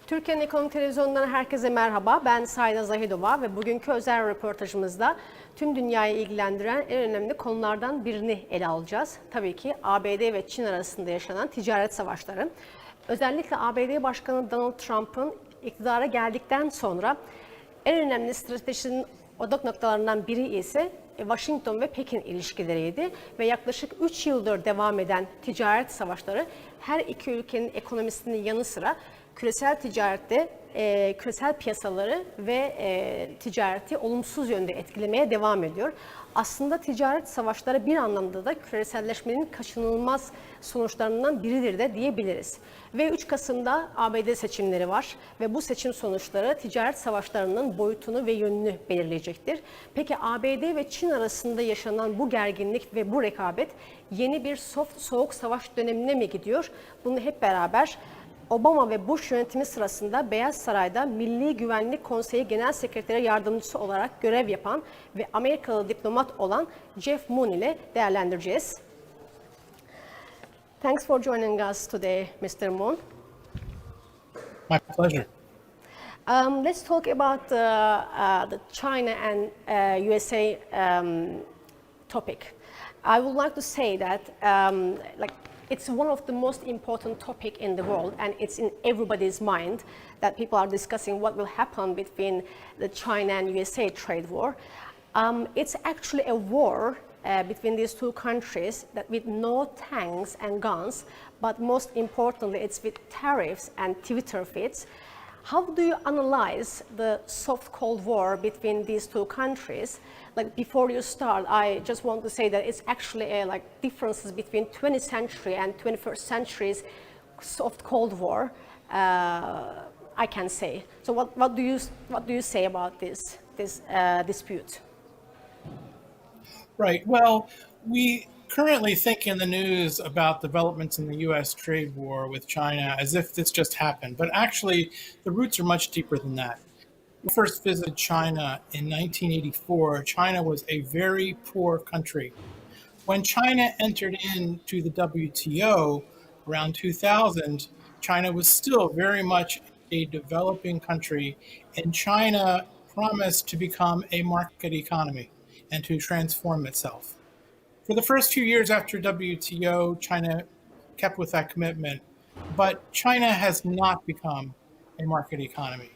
Türkiye'nin ekonomi televizyonundan herkese merhaba. Ben Saıda Zahıdova ve bugünkü özel röportajımızda tüm dünyayı ilgilendiren en önemli konulardan birini ele alacağız. Tabii ki ABD ve Çin arasında yaşanan ticaret savaşları. Özellikle ABD Başkanı Donald Trump'ın iktidara geldikten sonra en önemli stratejinin odak noktalarından biri ise Washington ve Pekin ilişkileriydi ve yaklaşık 3 yıldır devam eden ticaret savaşları her iki ülkenin ekonomisinin yanı sıra küresel ticarette küresel piyasaları ve ticareti olumsuz yönde etkilemeye devam ediyor. Aslında ticaret savaşları bir anlamda da küreselleşmenin kaçınılmaz sonuçlarından biridir de diyebiliriz. Ve 3 Kasım'da ABD seçimleri var ve bu seçim sonuçları ticaret savaşlarının boyutunu ve yönünü belirleyecektir. Peki ABD ve Çin arasında yaşanan bu gerginlik ve bu rekabet yeni bir soğuk savaş dönemine mi gidiyor? Bunu hep beraber Obama ve Bush yönetimi sırasında Beyaz Saray'da Milli Güvenlik Konseyi Genel Sekreteri Yardımcısı olarak görev yapan ve Amerikalı diplomat olan Jeff Moon ile değerlendireceğiz. Thanks for joining us today, Mr. Moon. My pleasure. Let's talk about the China and USA topic. I would like to say that it's one of the most important topic in the world, and it's in everybody's mind that people are discussing what will happen between the China and USA trade war. It's actually a war between these two countries that with no tanks and guns, but most importantly, it's with tariffs and Twitter feeds. How do you analyze the soft Cold War between these two countries? Like before you start, I just want to say that it's actually like differences between 20th century and 21st century's soft Cold War. I can say. So what do you say about this dispute? Right. Well, we currently think in the news about developments in the U.S. trade war with China as if this just happened. But actually, the roots are much deeper than that. When I first visited China in 1984, China was a very poor country. When China entered into the WTO around 2000, China was still very much a developing country, and China promised to become a market economy and to transform itself. For the first few years after WTO, China kept with that commitment, but China has not become a market economy.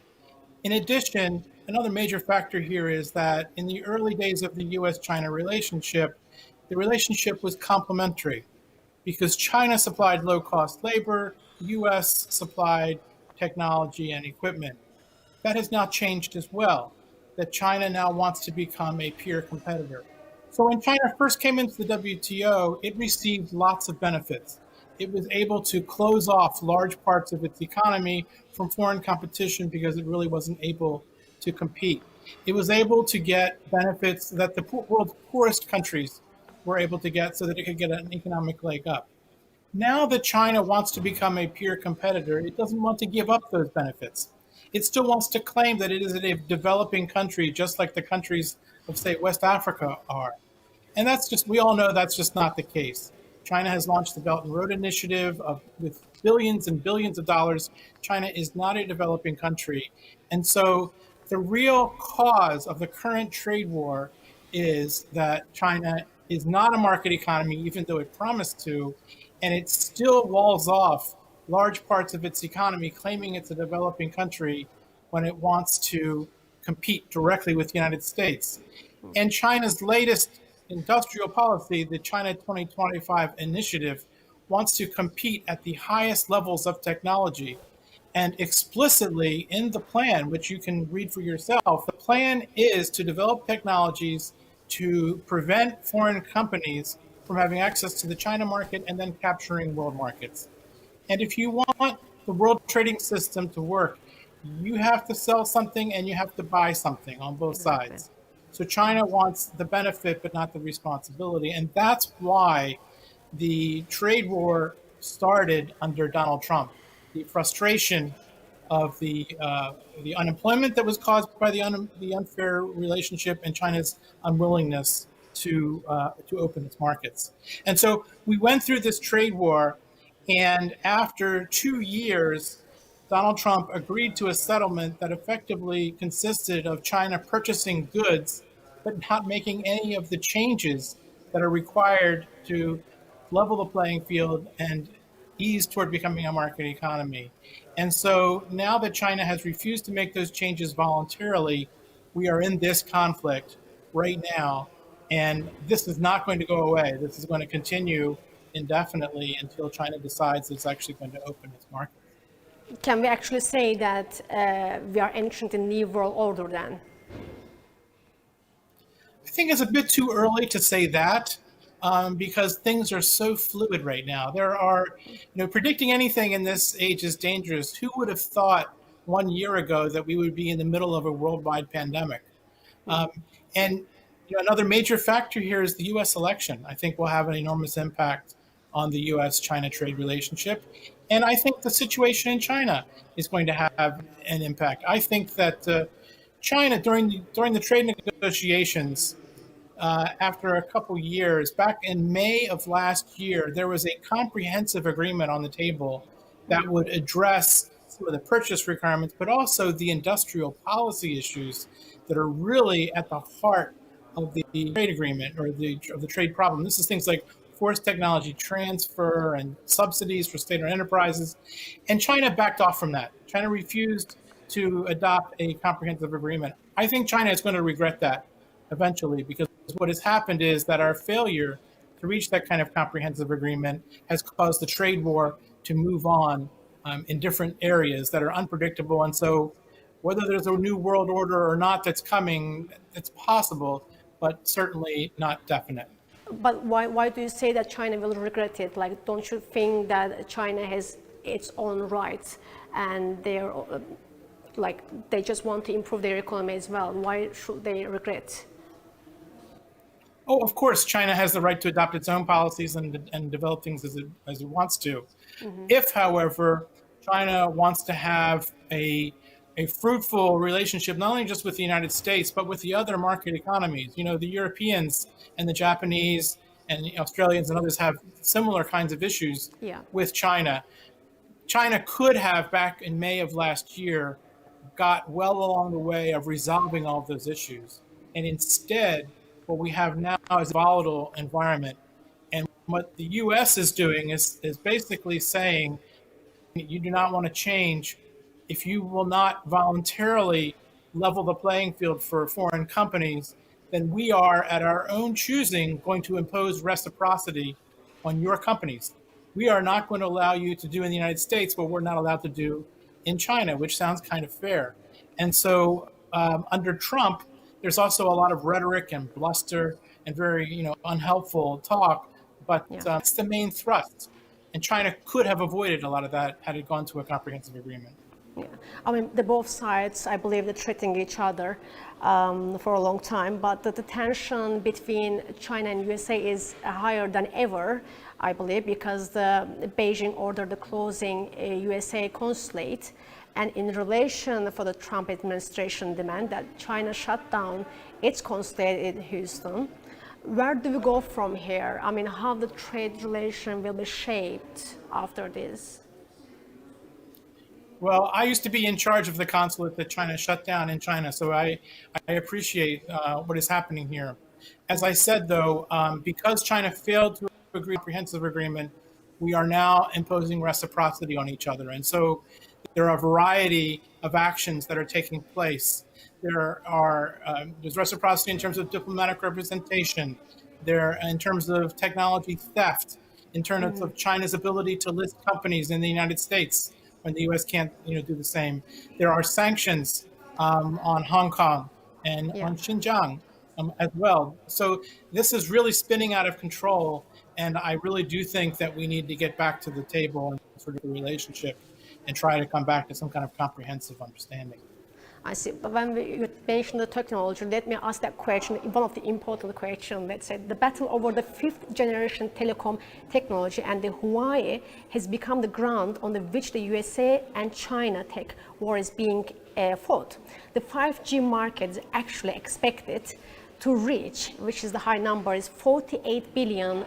In addition, another major factor here is that in the early days of the US-China relationship, the relationship was complementary because China supplied low-cost labor, US supplied technology and equipment. That has now changed as well, that China now wants to become a peer competitor. So when China first came into the WTO, it received lots of benefits. It was able to close off large parts of its economy from foreign competition because it really wasn't able to compete. It was able to get benefits that the world's poorest countries were able to get so that it could get an economic leg up. Now that China wants to become a peer competitor, it doesn't want to give up those benefits. It still wants to claim that it is a developing country, just like the countries of, say, West Africa are. And that's just, we all know that's just not the case. China has launched the Belt and Road Initiative with billions and billions of dollars. China is not a developing country. And so the real cause of the current trade war is that China is not a market economy, even though it promised to, and it still walls off large parts of its economy, claiming it's a developing country when it wants to compete directly with the United States. And China's latest industrial policy, the China 2025 initiative, wants to compete at the highest levels of technology. And explicitly in the plan, which you can read for yourself, the plan is to develop technologies to prevent foreign companies from having access to the China market and then capturing world markets. And if you want the world trading system to work, you have to sell something and you have to buy something on both sides. So China wants the benefit, but not the responsibility. And that's why the trade war started under Donald Trump. The frustration of the unemployment that was caused by the unfair relationship and China's unwillingness to open its markets. And so we went through this trade war, and after 2 years, Donald Trump agreed to a settlement that effectively consisted of China purchasing goods, but not making any of the changes that are required to level the playing field and ease toward becoming a market economy. And so now that China has refused to make those changes voluntarily, we are in this conflict right now. And this is not going to go away. This is going to continue indefinitely until China decides it's actually going to open its market. Can we actually say that we are entering the new world order then? I think it's a bit too early to say that because things are so fluid right now. There are, predicting anything in this age is dangerous. Who would have thought 1 year ago that we would be in the middle of a worldwide pandemic? And another major factor here is the U.S. election. I think will have an enormous impact on the U.S.-China trade relationship. And I think the situation in China is going to have an impact. I think that China, during the trade negotiations, after a couple years, back in May of last year, there was a comprehensive agreement on the table that would address some of the purchase requirements, but also the industrial policy issues that are really at the heart of the trade agreement or of the trade problem. This is things like forced technology transfer and subsidies for state-owned enterprises. And China backed off from that. China refused to adopt a comprehensive agreement. I think China is going to regret that eventually, because what has happened is that our failure to reach that kind of comprehensive agreement has caused the trade war to move on in different areas that are unpredictable. And so whether there's a new world order or not that's coming, it's possible, but certainly not definite. But why do you say that China will regret it? Like, don't you think that China has its own rights and they're they just want to improve their economy as well? Why should they regret? Oh, of course, China has the right to adopt its own policies and develop things as it wants to. Mm-hmm. If, however, China wants to have a fruitful relationship, not only just with the United States, but with the other market economies. The Europeans and the Japanese and the Australians and others have similar kinds of issues with China. China could have, back in May of last year, got well along the way of resolving all of those issues. And instead, what we have now is a volatile environment. And what the U.S. is doing is basically saying, you do not want to change if you will not voluntarily level the playing field for foreign companies, then we are, at our own choosing, going to impose reciprocity on your companies. We are not going to allow you to do in the United States what we're not allowed to do in China, which sounds kind of fair. And so under Trump, there's also a lot of rhetoric and bluster and very, unhelpful talk, but it's the main thrust. And China could have avoided a lot of that had it gone to a comprehensive agreement. Yeah, I mean, both sides, I believe, they're threatening each other for a long time, but the tension between China and USA is higher than ever, I believe, because Beijing ordered the closing a USA consulate, and in relation for the Trump administration demand that China shut down its consulate in Houston. Where do we go from here? I mean, how the trade relation will be shaped after this? Well, I used to be in charge of the consulate that China shut down in China, so I appreciate what is happening here. As I said, though, because China failed to agree on a comprehensive agreement, we are now imposing reciprocity on each other. And so there are a variety of actions that are taking place. There's reciprocity in terms of diplomatic representation, in terms of technology theft, in terms of China's ability to list companies in the United States when the U.S. can't, do the same. There are sanctions on Hong Kong and on Xinjiang as well. So this is really spinning out of control, and I really do think that we need to get back to the table and sort of the relationship and try to come back to some kind of comprehensive understanding. I see. But when you mentioned the technology, let me ask that question, one of the important questions. Let's say the battle over the 5th generation telecom technology and the Huawei has become the ground on which the USA and China tech war is being fought. The 5G market is actually expected to reach, which is the high number, is $48 billion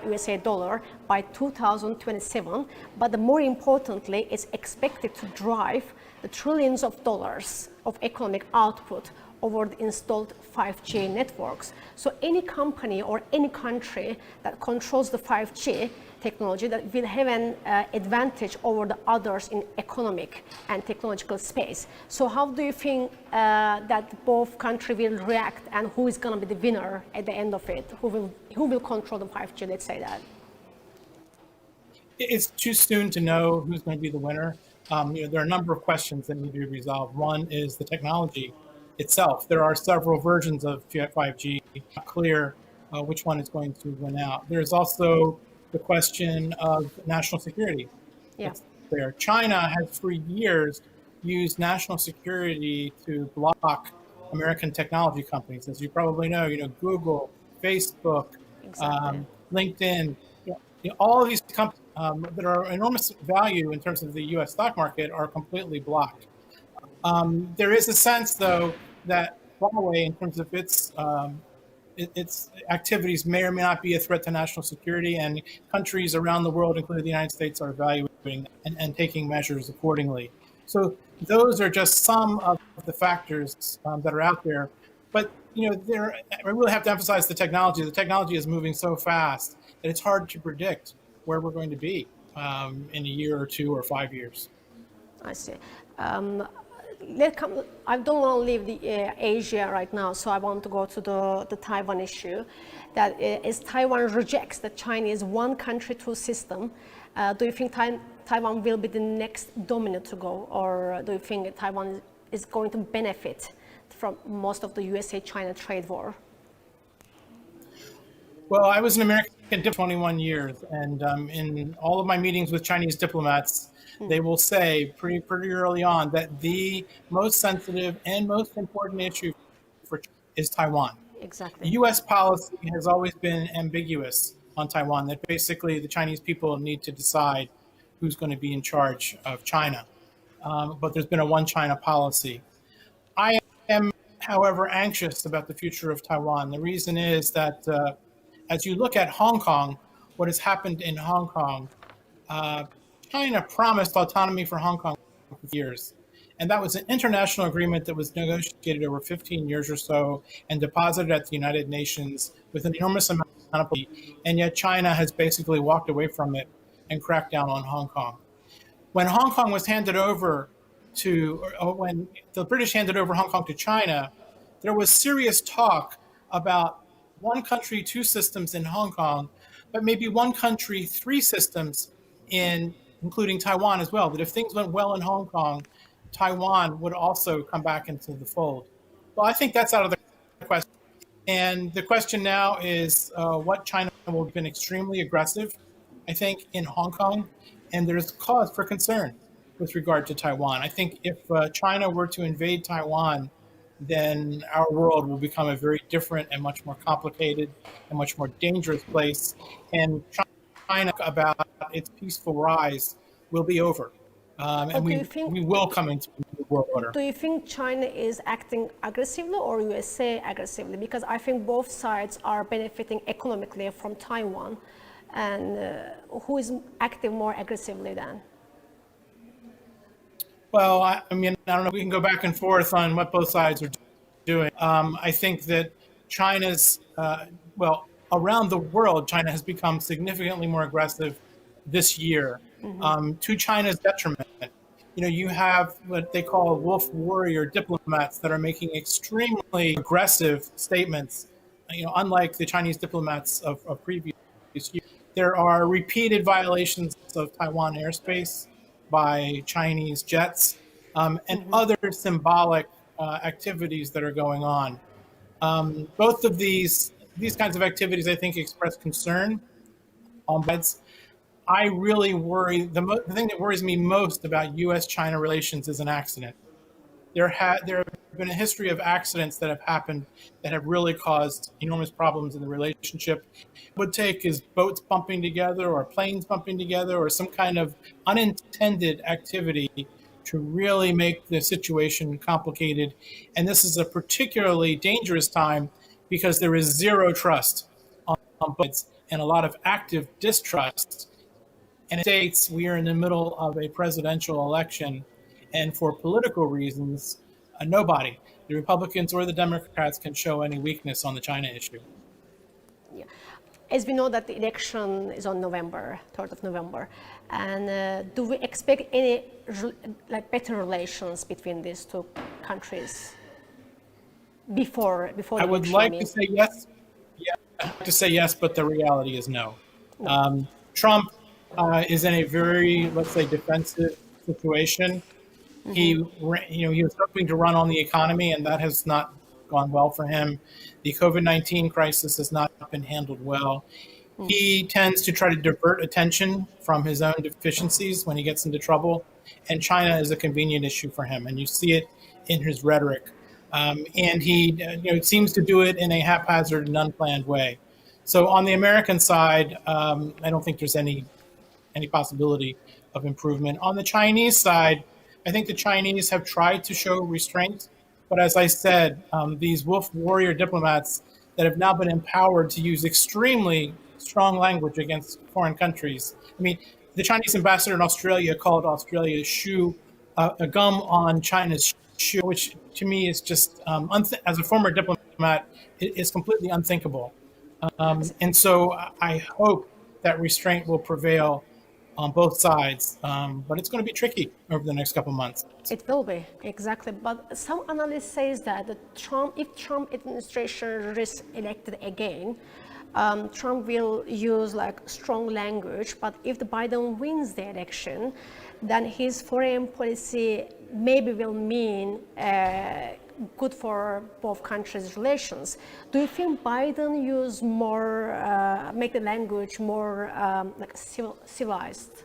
by 2027. But more importantly, it's expected to drive the trillions of dollars of economic output over the installed 5G networks. So any company or any country that controls the 5G technology that will have an advantage over the others in economic and technological space. So how do you think that both countries will react, and who is going to be the winner at the end of it? Who will control the 5G, let's say that? It's too soon to know who's going to be the winner. There are a number of questions that need to be resolved. One is the technology itself. There are several versions of 5G. Not clear which one is going to win out. There's also the question of national security. Yeah. It's clear. China has for years used national security to block American technology companies. As you probably know, Google, Facebook, Exactly. LinkedIn, all of these companies that are enormous value in terms of the U.S. stock market are completely blocked. There is a sense, though, that Huawei, in terms of its activities, may or may not be a threat to national security, and countries around the world, including the United States, are evaluating and taking measures accordingly. So those are just some of the factors that are out there. But I really have to emphasize the technology. The technology is moving so fast that it's hard to predict where we're going to be in a year or 2 or 5 years. I see. I don't want to leave the Asia right now, so I want to go to the Taiwan issue. That is, Taiwan rejects the Chinese one country, two system. Do you think Taiwan will be the next domino to go, or do you think Taiwan is going to benefit from most of the USA-China trade war? Well, I was an American diplomat for 21 years, and in all of my meetings with Chinese diplomats, they will say pretty early on that the most sensitive and most important issue for China is Taiwan. Exactly. U.S. policy has always been ambiguous on Taiwan, that basically the Chinese people need to decide who's going to be in charge of China. But there's been a one China policy. I am, however, anxious about the future of Taiwan. The reason is that as you look at Hong Kong, what has happened in Hong Kong, China promised autonomy for Hong Kong for years. And that was an international agreement that was negotiated over 15 years or so and deposited at the United Nations with an enormous amount of money. And yet China has basically walked away from it and cracked down on Hong Kong. When Hong Kong was handed over when the British handed over Hong Kong to China, there was serious talk about one country, two systems in Hong Kong, but maybe one country, three systems including Taiwan as well, that if things went well in Hong Kong, Taiwan would also come back into the fold. Well, I think that's out of the question. And the question now is what China will have been extremely aggressive, I think, in Hong Kong. And there's cause for concern with regard to Taiwan. I think if China were to invade Taiwan, then our world will become a very different and much more complicated and much more dangerous place. And China, about its peaceful rise, will be over. And we will come into a new world order. Do you think China is acting aggressively or USA aggressively? Because I think both sides are benefiting economically from Taiwan. And who is acting more aggressively then? Well, I don't know. We can go back and forth on what both sides are doing. I think that China's, around the world, China has become significantly more aggressive this year, to China's detriment. You have what they call wolf warrior diplomats that are making extremely aggressive statements, unlike the Chinese diplomats of previous years. There are repeated violations of Taiwan airspace by Chinese jets, and other symbolic activities that are going on. Both of these kinds of activities, I think, express concern on sides. I really worry. The thing that worries me most about U.S.-China relations is an accident. There have been a history of accidents that have happened that have really caused enormous problems in the relationship. What it would take is boats bumping together or planes bumping together or some kind of unintended activity to really make the situation complicated. And this is a particularly dangerous time because there is zero trust on both sides and a lot of active distrust. And in the States, we are in the middle of a presidential election. And for political reasons, nobody, the Republicans or the Democrats, can show any weakness on the China issue. Yeah. As we know that the election is on November, 3rd of November, and do we expect any better relations between these two countries before I the would election? like to say yes. Yeah, I'd like to say yes, but the reality is no. Trump is in a very, let's say, defensive situation. He was hoping to run on the economy, and that has not gone well for him. The COVID-19 crisis has not been handled well. He tends to try to divert attention from his own deficiencies when he gets into trouble, and China is a convenient issue for him, and you see it in his rhetoric. And he seems to do it in a haphazard and unplanned way. So on the American side, I don't think there's any possibility of improvement. On the Chinese side, I think the Chinese have tried to show restraint, but as I said, these wolf warrior diplomats that have now been empowered to use extremely strong language against foreign countries. I mean, the Chinese ambassador in Australia called Australia's shoe a gum on China's shoe, which to me is just, as a former diplomat, is completely unthinkable. And so I hope that restraint will prevail on both sides, but it's going to be tricky over the next couple of months. It will be, exactly. But some analyst says that if Trump administration is elected again, Trump will use strong language, but if the Biden wins the election, then his foreign policy maybe will mean good for both countries' relations. Do you think Biden use more, make the language more civilized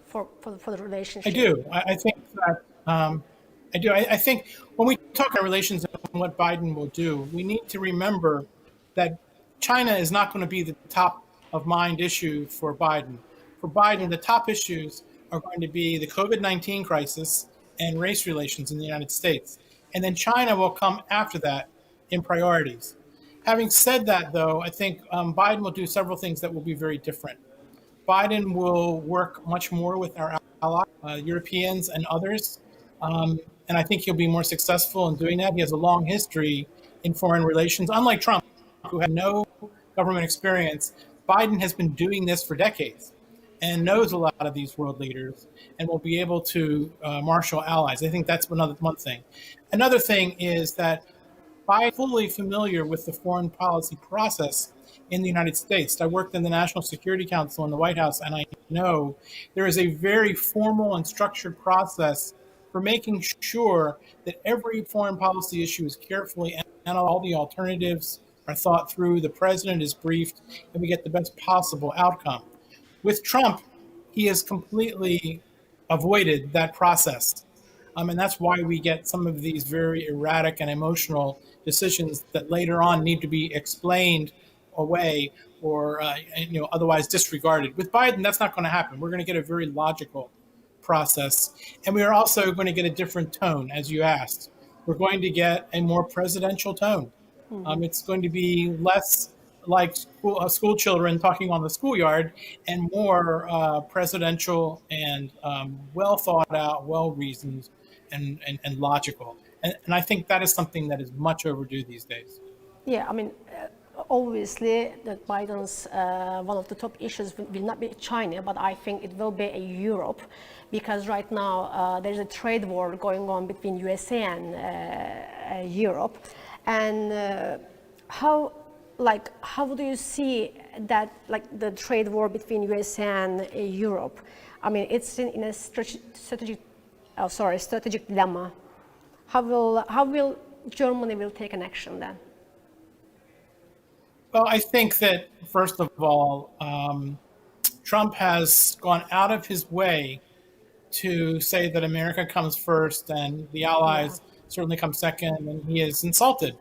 for the relationship? I do. I think that I do. I think when we talk about relations and what Biden will do, we need to remember that China is not going to be the top of mind issue for Biden. For Biden, the top issues are going to be the COVID-19 crisis and race relations in the United States. And then China will come after that in priorities. Having said that, though, I think Biden will do several things that will be very different. Biden will work much more with our allies, Europeans and others. And I think he'll be more successful in doing that. He has a long history in foreign relations. Unlike Trump, who had no government experience, Biden has been doing this for decades and knows a lot of these world leaders and will be able to marshal allies. I think that's one thing. Another thing is that Biden's fully familiar with the foreign policy process in the United States. I worked in the National Security Council in the White House, and I know there is a very formal and structured process for making sure that every foreign policy issue is carefully analyzed, all the alternatives are thought through, the president is briefed, and we get the best possible outcome. With Trump, he has completely avoided that process. And that's why we get some of these very erratic and emotional decisions that later on need to be explained away or otherwise disregarded. With Biden, that's not going to happen. We're going to get a very logical process. And we are also going to get a different tone, as you asked. We're going to get a more presidential tone. It's going to be less like school children talking on the schoolyard and more presidential and well thought out, well reasoned and logical. And I think that is something that is much overdue these days. Yeah, I mean, obviously, that Biden's one of the top issues will not be China, but I think it will be Europe, because right now there's a trade war going on between USA and Europe, and how do you see that, the trade war between USA and Europe? I mean, it's in a strategic dilemma. How will Germany will take an action then? Well, I think that, first of all, Trump has gone out of his way to say that America comes first and the allies certainly come second, and he has insulted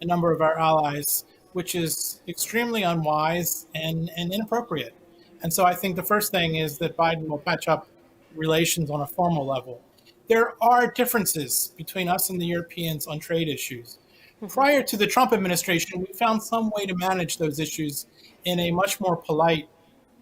a number of our allies, which is extremely unwise and inappropriate. And so I think the first thing is that Biden will patch up relations on a formal level. There are differences between us and the Europeans on trade issues. Prior to the Trump administration, we found some way to manage those issues in a much more polite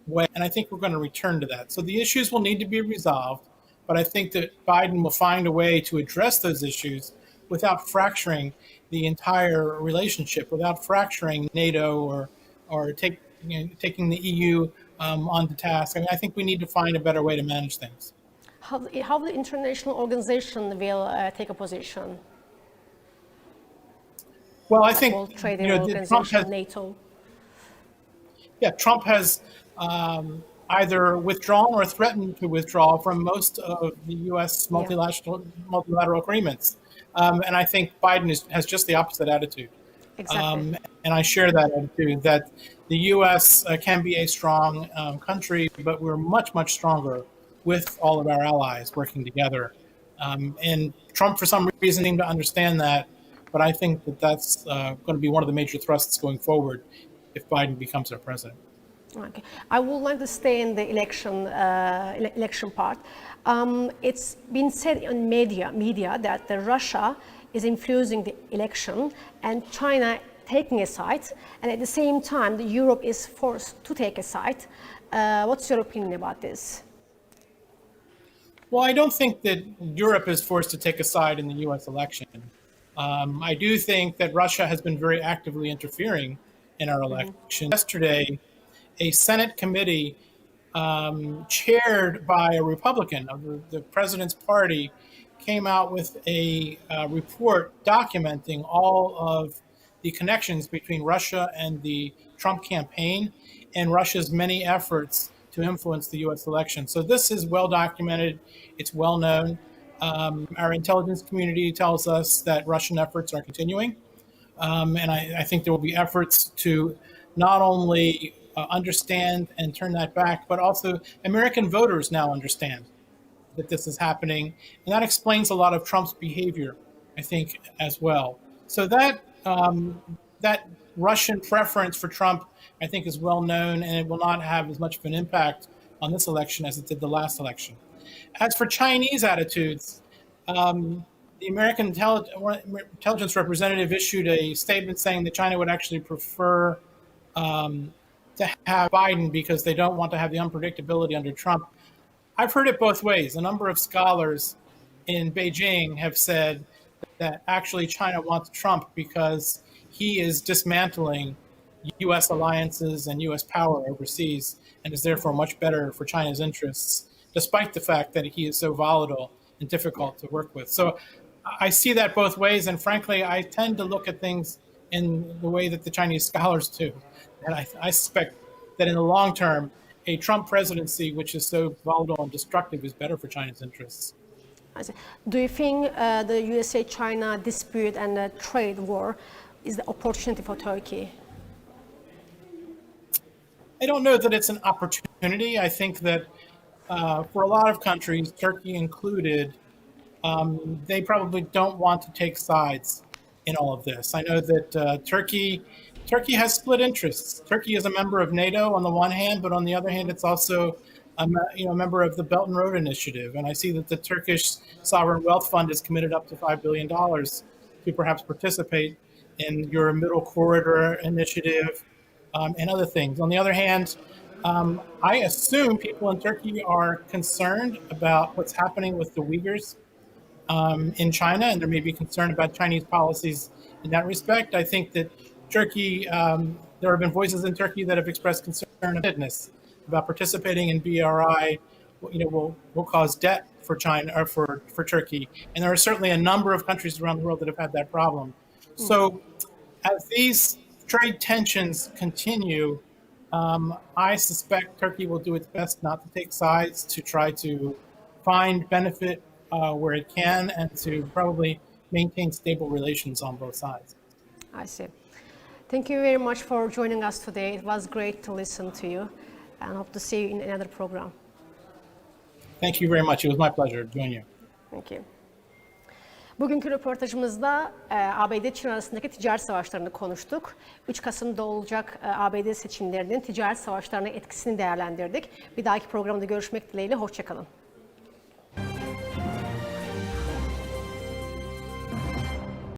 way, and I think we're going to return to that. So the issues will need to be resolved, But I think that Biden will find a way to address those issues without fracturing the entire relationship, without fracturing NATO or taking the EU on the task. I mean, I think we need to find a better way to manage things. How the international organization will take a position? Well, I think World Trade Trump has, NATO. Trump has either withdrawn or threatened to withdraw from most of the U.S. multilateral agreements. And I think Biden has just the opposite attitude. Exactly. And I share that attitude that the U.S. Can be a strong country, but we're much, much stronger with all of our allies working together. And Trump, for some reason, seemed to understand that. But I think that that's going to be one of the major thrusts going forward if Biden becomes our president. Okay. I would like to stay in the election part. It's been said in media that Russia is influencing the election and China taking a side, and at the same time, Europe is forced to take a side. What's your opinion about this? Well, I don't think that Europe is forced to take a side in the U.S. election. I do think that Russia has been very actively interfering in our election. Yesterday, a Senate committee chaired by a Republican of the president's party came out with a report documenting all of the connections between Russia and the Trump campaign and Russia's many efforts to influence the U.S. election. So this is well documented. It's well known. Our intelligence community tells us that Russian efforts are continuing. And I think there will be efforts to not only understand and turn that back, but also American voters now understand that this is happening. And that explains a lot of Trump's behavior, I think, as well. So that Russian preference for Trump, I think, is well known, and it will not have as much of an impact on this election as it did the last election. As for Chinese attitudes, the American intelligence representative issued a statement saying that China would actually prefer to have Biden because they don't want to have the unpredictability under Trump. I've heard it both ways. A number of scholars in Beijing have said that actually China wants Trump because he is dismantling U.S. alliances and U.S. power overseas and is therefore much better for China's interests, despite the fact that he is so volatile and difficult to work with. So I see that both ways, and frankly, I tend to look at things in the way that the Chinese scholars do. And I suspect that in the long term, a Trump presidency, which is so volatile and destructive, is better for China's interests. Do you think the USA-China dispute and the trade war is the opportunity for Turkey? I don't know that it's an opportunity. I think that for a lot of countries, Turkey included, they probably don't want to take sides in all of this. I know that Turkey has split interests. Turkey is a member of NATO on the one hand, but on the other hand, it's also a member of the Belt and Road Initiative. And I see that the Turkish Sovereign Wealth Fund has committed up to $5 billion to perhaps participate in your Middle Corridor Initiative and other things. On the other hand, I assume people in Turkey are concerned about what's happening with the Uyghurs in China, and there may be concern about Chinese policies in that respect. I think that Turkey, there have been voices in Turkey that have expressed concern about participating in BRI, will cause debt for China or for Turkey. And there are certainly a number of countries around the world that have had that problem. So as these trade tensions continue, I suspect Turkey will do its best not to take sides, to try to find benefit where it can, and to probably maintain stable relations on both sides. I see. Thank you very much for joining us today. It was great to listen to you, and hope to see you in another program. Thank you very much. It was my pleasure to join you. Thank you. Bugünkü röportajımızda ABD-Çin arasındaki ticaret savaşlarını konuştuk. 3 Kasım'da olacak ABD seçimlerinin ticaret savaşlarına etkisini değerlendirdik. Bir dahaki programda görüşmek dileğiyle, hoşça kalın.